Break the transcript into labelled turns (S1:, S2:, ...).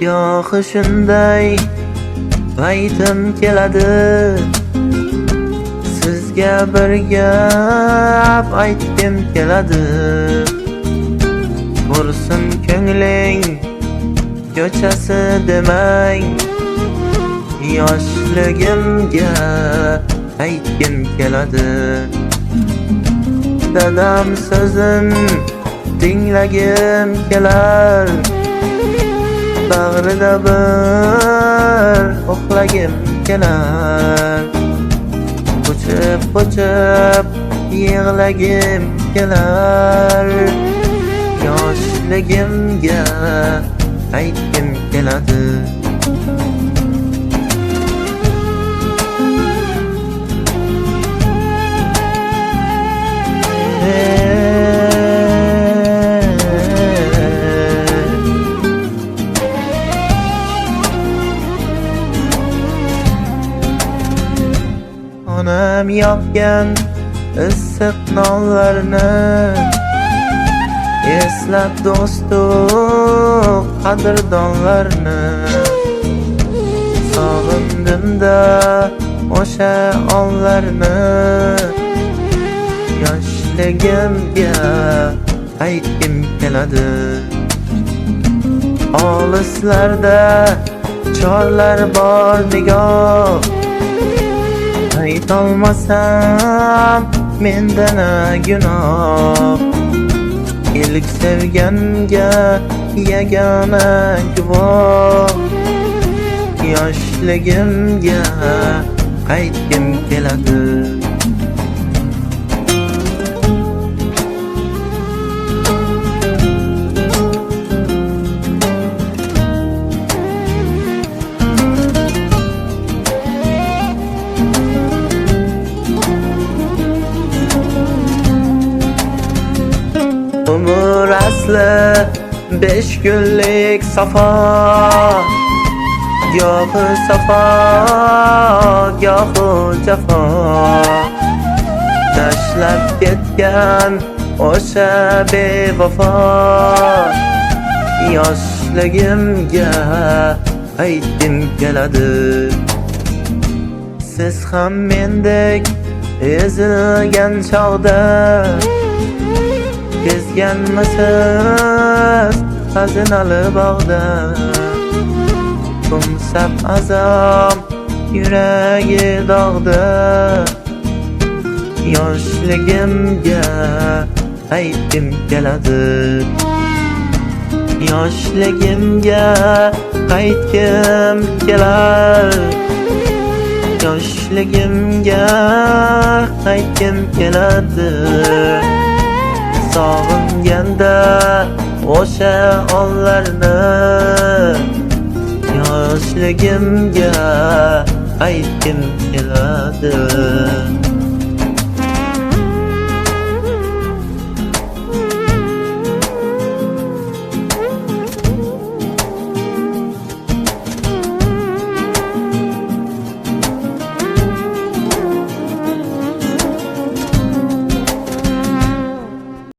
S1: Gohi shunday paytim keladi, sizga bir gap aytgim keladi. Qursin ko'ngling ko'chasi demang, yoshligimga aytgim keladi. Dadam so'zin tinglagim kelar, bag'rida bir uxlagim kelar. Qo'chib yig'lagim kelar, yoshligimga aytgim keladi. Onam yapgan issiq nonlarni eslab do'stu qadrdonlarni, sog'indim-da o'sha onlarni. Yoshligimga aytgim keladi. Olislarda chorlar bor nigoh, aytolmasam mendan gunoh. Ilk sevganga yagona guvoh, yoshligimga aytgim keladi. Umr asli 5 kunlik safo, gohi safo, gohi jafo. Tashlab ketgan o'sha bevafo, yoshligimga aytgim keladi. Siz ham mendek ezilgan chog'da kezganmisiz xazinali bog'da? Qo'msab azam yuragi dog'da, yoshligimga aytgim keladi. Yoshligimga qaytgim kelar, yoshligimga qaytgim keladi. Sog'inganda o'sha onlarni, yoshligimga aytgim keladi.